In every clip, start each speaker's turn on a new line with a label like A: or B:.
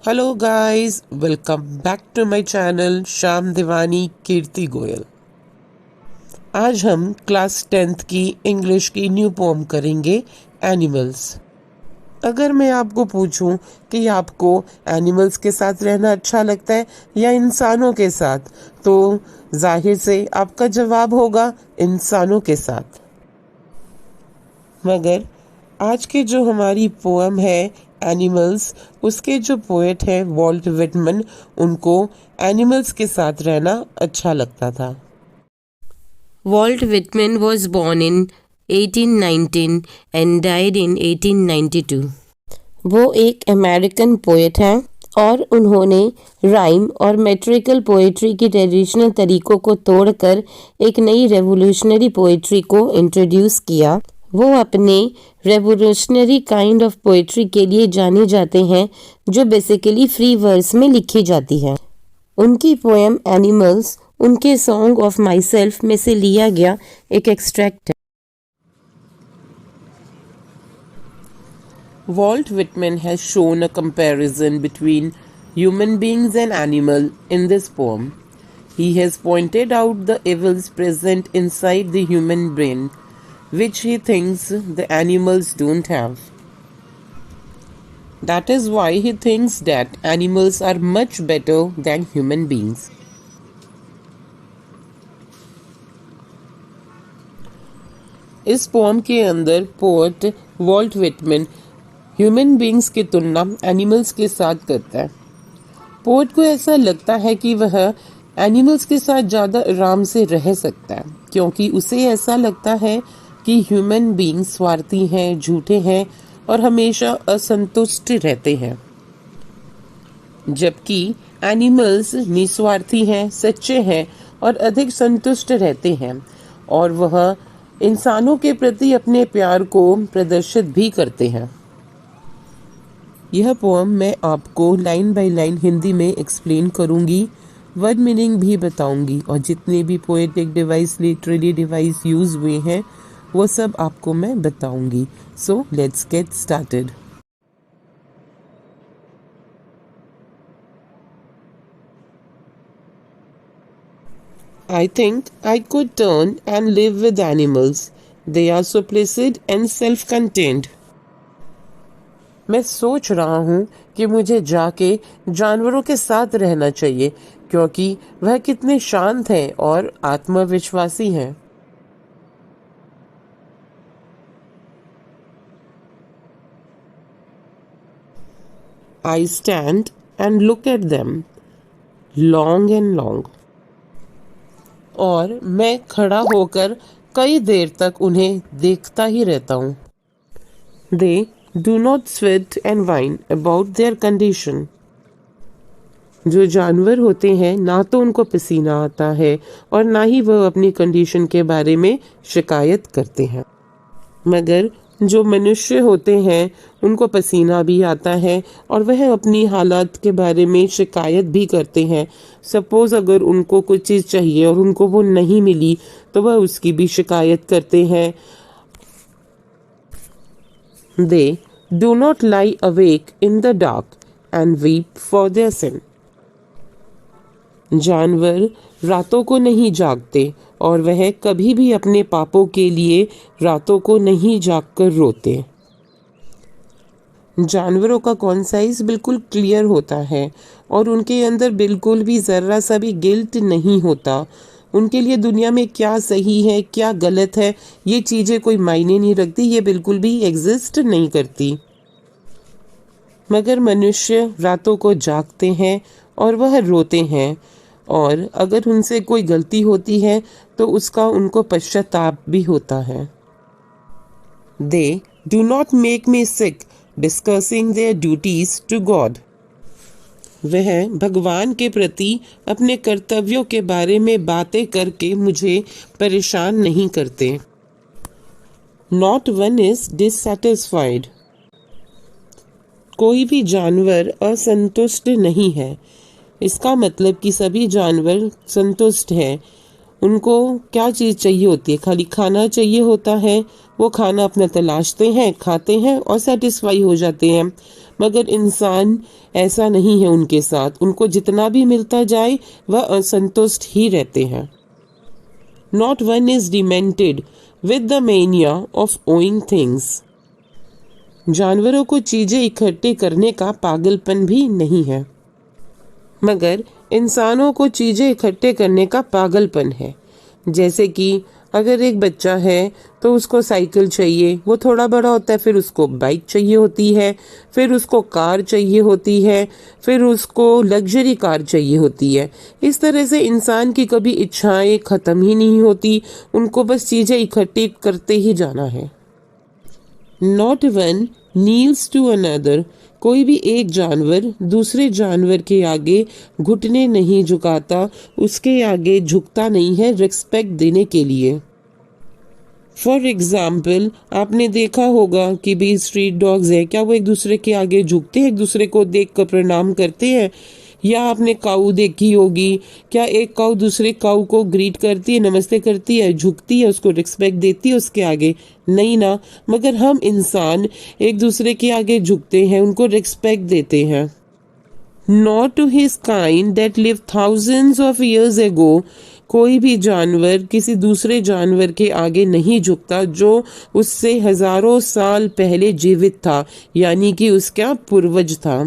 A: Hello guys, welcome back to my channel Shyam Devani Kirti Goyal. आज हम class 10th की इंग्लिश की न्यू पोम करेंगे एनिमल्स। अगर मैं आपको पूछूं कि आपको एनिमल्स के साथ रहना अच्छा लगता है या इंसानों के साथ, तो जाहिर से आपका जवाब होगा इंसानों के साथ। मगर आज के जो हमारी पोएम है एनिमल्स, उसके जो पोएट है वॉल्ट विटमन, उनको एनिमल्स के साथ रहना अच्छा लगता था।
B: Walt Whitman was born in 1819 and died in 1892. वो एक अमेरिकन पोएट हैं और उन्होंने राइम और मेट्रिकल पोएट्री की ट्रेडिशनल तरीकों को तोड़कर एक नई रेवोल्यूशनरी पोएट्री को इंट्रोड्यूस किया। वो अपने रेवोल्यूशनरी काइंड ऑफ पोएट्री के लिए जाने जाते हैं जो बेसिकली फ्री वर्स में लिखी जाती है। उनकी पोएम एनिमल्स उनके सॉन्ग ऑफ माई सेल्फ में से लिया गया एक एक्सट्रैक्ट है।
A: Walt Whitman has shown a comparison between human beings and animal in this poem. He has pointed out the evils present inside the human brain, which he thinks the animals don't have. That is why he thinks that animals are much better than human beings. इस poem के अंदर poet Walt Whitman human beings की तुलना animals के साथ करता है। Poet को ऐसा लगता है कि वह एनिमल्स के साथ ज़्यादा आराम से रह सकता है, क्योंकि उसे ऐसा लगता है कि ह्यूमन बींग्स स्वार्थी हैं, झूठे हैं और हमेशा असंतुष्ट रहते हैं, जबकि एनिमल्स निस्वार्थी हैं, सच्चे हैं और अधिक संतुष्ट रहते हैं, और वह इंसानों के प्रति अपने प्यार को प्रदर्शित भी करते हैं। यह पोएम मैं आपको लाइन बाय लाइन हिंदी में एक्सप्लेन करूंगी, वर्ड मीनिंग भी बताऊंगी, और जितने भी poetic device, literary device use हुए हैं वो सब आपको मैं बताऊंगी। So let's get started. I think I could turn and live with animals. They are so placid and self-contained. मैं सोच रहा हूँ कि मुझे जाके जानवरों के साथ रहना चाहिए, क्योंकि वह कितने शांत हैं और आत्मविश्वासी हैं। I stand and look at them long and long. और मैं खड़ा होकर कई देर तक उन्हें देखता ही रहता हूँ। They do not sweat and whine about their condition. जो जानवर होते हैं ना तो उनको पसीना आता है और ना ही वह अपनी कंडीशन के बारे में शिकायत करते हैं, मगर जो मनुष्य होते हैं उनको पसीना भी आता है और वह अपनी हालात के बारे में शिकायत भी करते हैं। सपोज अगर उनको कुछ चीज़ चाहिए और उनको वो नहीं मिली तो वह उसकी भी शिकायत करते हैं। They do not lie awake in the dark and weep for their sin. जानवर रातों को नहीं जागते और वह कभी भी अपने पापों के लिए रातों को नहीं जागकर रोते। जानवरों का कॉन्साइंस बिल्कुल क्लियर होता है और उनके अंदर बिल्कुल भी ज़रा सा भी गिल्ट नहीं होता। उनके लिए दुनिया में क्या सही है क्या गलत है ये चीज़ें कोई मायने नहीं रखती, ये बिल्कुल भी एग्जिस्ट नहीं करती। मगर मनुष्य रातों को जागते हैं और वह रोते हैं, और अगर उनसे कोई गलती होती है तो उसका उनको पश्चाताप भी होता है। They do not make me sick discussing their duties to God. वह भगवान के प्रति अपने कर्तव्यों के बारे में बातें करके मुझे परेशान नहीं करते। Not one is dissatisfied. कोई भी जानवर असंतुष्ट नहीं है। इसका मतलब कि सभी जानवर संतुष्ट हैं। उनको क्या चीज़ चाहिए होती है? खाली खाना चाहिए होता है। वो खाना अपना तलाशते हैं, खाते हैं और सेटिस्फाई हो जाते हैं। मगर इंसान ऐसा नहीं है उनके साथ। उनको जितना भी मिलता जाए वह असंतुष्ट ही रहते हैं। Not one is demented with the mania of owing things. जानवरों को चीजें इकट्ठे करने का पागलपन भी नहीं है, मगर इंसानों को चीजें इकट्ठे करने का पागलपन है। जैसे कि अगर एक बच्चा है तो उसको साइकिल चाहिए, वो थोड़ा बड़ा होता है, फिर उसको बाइक चाहिए होती है, फिर उसको कार चाहिए होती है, फिर उसको लग्जरी कार चाहिए होती है। इस तरह से इंसान की कभी इच्छाएं ख़त्म ही नहीं होती, उनको बस चीज़ें इकट्ठी करते ही जाना है। Not one kneels to another. कोई भी एक जानवर दूसरे जानवर के आगे घुटने नहीं झुकाता, उसके आगे झुकता नहीं है रिस्पेक्ट देने के लिए। फॉर एग्जाम्पल, आपने देखा होगा कि भी स्ट्रीट डॉग्स है, क्या वो एक दूसरे के आगे झुकते हैं, एक दूसरे को देख कर प्रणाम करते हैं? या आपने काऊ देखी होगी, क्या एक काऊ दूसरे काऊ को ग्रीट करती है, नमस्ते करती है, झुकती है, उसको रिस्पेक्ट देती है उसके आगे? नहीं ना। मगर हम इंसान एक दूसरे के आगे झुकते हैं, उनको रिस्पेक्ट देते हैं। Not to his kind that lived thousands of years ago. कोई भी जानवर किसी दूसरे जानवर के आगे नहीं झुकता जो उससे हजारों साल पहले जीवित था, यानी कि उसका पूर्वज था।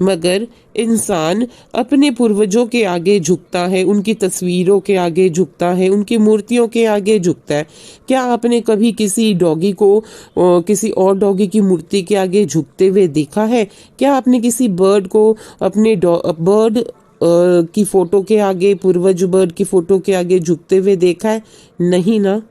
A: मगर इंसान अपने पूर्वजों के आगे झुकता है, उनकी तस्वीरों के आगे झुकता है, उनकी मूर्तियों के आगे झुकता है। क्या आपने कभी किसी डॉगी को किसी और डॉगी की मूर्ति के आगे झुकते हुए देखा है? क्या आपने किसी बर्ड को अपने बर्ड की फोटो के आगे, पूर्वज बर्ड की फोटो के आगे झुकते हुए देखा है? नहीं ना।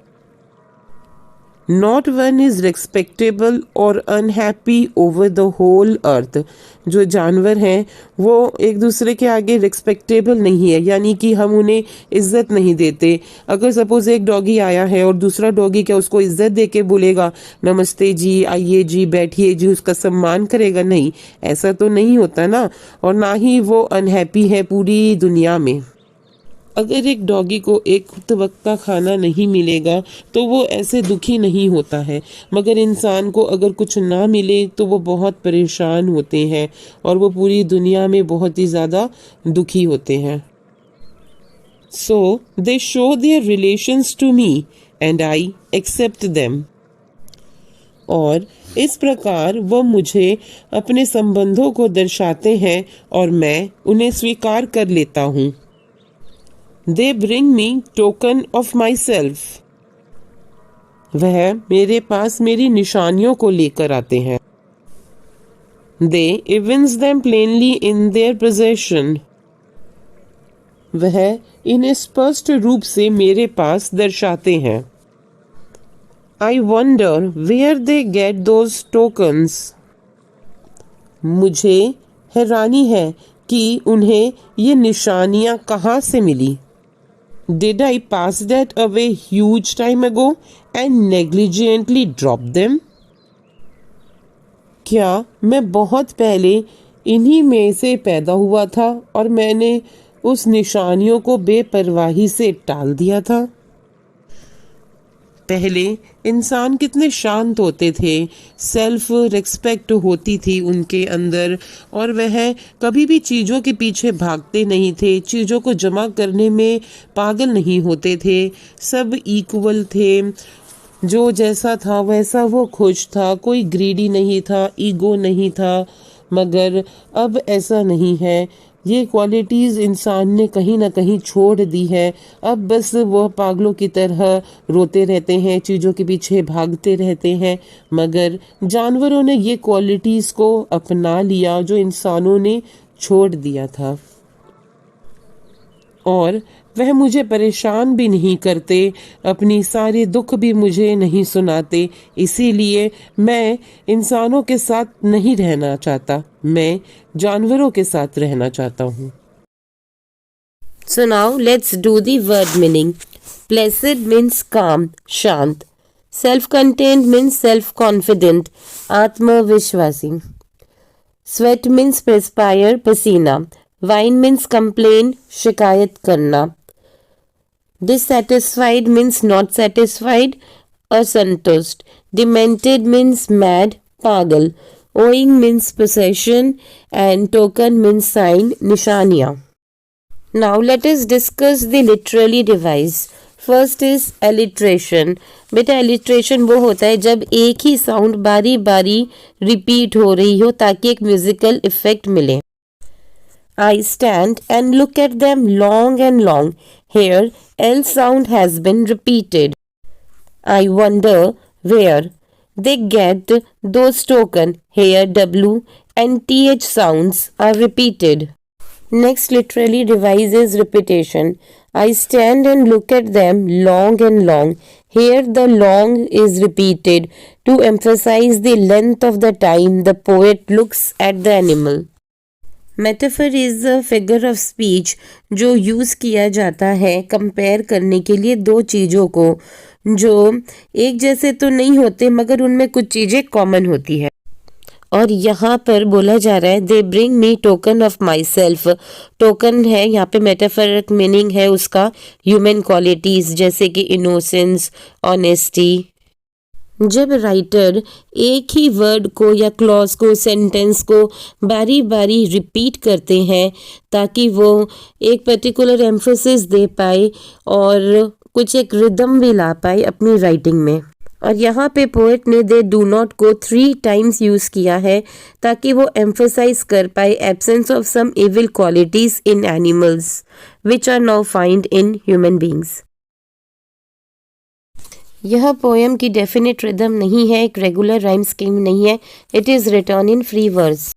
A: नॉट वन इज रिस्पेक्टेबल और unhappy over the whole earth. जो जानवर हैं वो एक दूसरे के आगे रिस्पेक्टेबल नहीं है, यानी कि हम उन्हें इज्जत नहीं देते। अगर सपोज एक डॉगी आया है और दूसरा डॉगी क्या उसको इज्जत दे के बोलेगा नमस्ते जी, आइए जी, बैठिए जी, उसका सम्मान करेगा? नहीं, ऐसा तो नहीं होता ना। और ना ही वो अनहैप्पी है पूरी दुनिया में। अगर एक डॉगी को एक वक्त का खाना नहीं मिलेगा तो वो ऐसे दुखी नहीं होता है, मगर इंसान को अगर कुछ ना मिले तो वो बहुत परेशान होते हैं और वो पूरी दुनिया में बहुत ही ज़्यादा दुखी होते हैं। So they show their relations to me and I accept them. और इस प्रकार वो मुझे अपने संबंधों को दर्शाते हैं और मैं उन्हें स्वीकार कर लेता हूँ। They bring me token of myself. वह मेरे पास मेरी निशानियों को लेकर आते हैं। They evince them plainly in their possession. वह इन्हें स्पष्ट रूप से मेरे पास दर्शाते हैं। I wonder where they get those tokens. मुझे हैरानी है कि उन्हें ये निशानियाँ कहाँ से मिली। Did I pass that away huge time ago and negligently drop them? क्या मैं बहुत पहले इन्हीं में से पैदा हुआ था और मैंने उस निशानियों को बेपरवाही से टाल दिया था? पहले इंसान कितने शांत होते थे, सेल्फ रिस्पेक्ट होती थी उनके अंदर और वह कभी भी चीज़ों के पीछे भागते नहीं थे, चीज़ों को जमा करने में पागल नहीं होते थे, सब इक्वल थे। जो जैसा था वैसा वो खुश था, कोई ग्रीडी नहीं था, ईगो नहीं था। मगर अब ऐसा नहीं है, ये क्वालिटीज़ इंसान ने कहीं ना कहीं छोड़ दी है। अब बस वह पागलों की तरह रोते रहते हैं, चीज़ों के पीछे भागते रहते हैं। मगर जानवरों ने ये क्वालिटीज़ को अपना लिया जो इंसानों ने छोड़ दिया था, और वह मुझे परेशान भी नहीं करते, अपनी सारे दुख भी मुझे नहीं सुनाते। इसीलिए मैं इंसानों के साथ नहीं रहना चाहता, मैं जानवरों के साथ रहना चाहता हूँ।
B: So now let's do the word meaning. Placid means calm, शांत. Self-contained means self-confident, आत्मविश्वासी. Sweat means perspire, पसीना. Whine means complain, शिकायत करना. Dissatisfied means not satisfied, असंतुष्ट. Demented means mad, पागल. Owing means possession and token means sign, nishaniya. Now let us discuss the literary device. First is alliteration. बेटा alliteration वो होता है जब एक ही साउंड बारी बारी रिपीट हो रही हो ताकि एक म्यूजिकल इफेक्ट मिले. I stand and look at them long and long. Here L sound has been repeated. I wonder where they get those token. Here W and TH sounds are repeated. Next literally device is repetition. I stand and look at them long and long. Here the long is repeated to emphasize the length of the time the poet looks at the animal. Metaphor is a figure of speech जो use किया जाता है compare करने के लिए दो चीज़ों को जो एक जैसे तो नहीं होते मगर उनमें कुछ चीज़ें कॉमन होती है. और यहाँ पर बोला जा रहा है they bring me token of my self. Token है यहाँ पे मेटाफरिक मीनिंग है उसका ह्यूमन क्वालिटीज़ जैसे कि इनोसेंस, ऑनेस्टी. जब राइटर एक ही वर्ड को या क्लॉज को, सेंटेंस को बारी बारी रिपीट करते हैं ताकि वो एक पर्टिकुलर एम्फोसिस दे पाए और कुछ एक रिदम भी ला पाए अपनी राइटिंग में. और यहाँ पे पोएट ने दे डू नॉट को 3 टाइम्स यूज़ किया है ताकि वो एम्फोसाइज कर पाए absence of some evil qualities in animals which are now find in human beings. यह पोएम की डेफिनेट रिदम नहीं है, एक रेगुलर राइम स्कीम नहीं है. It is written in free verse.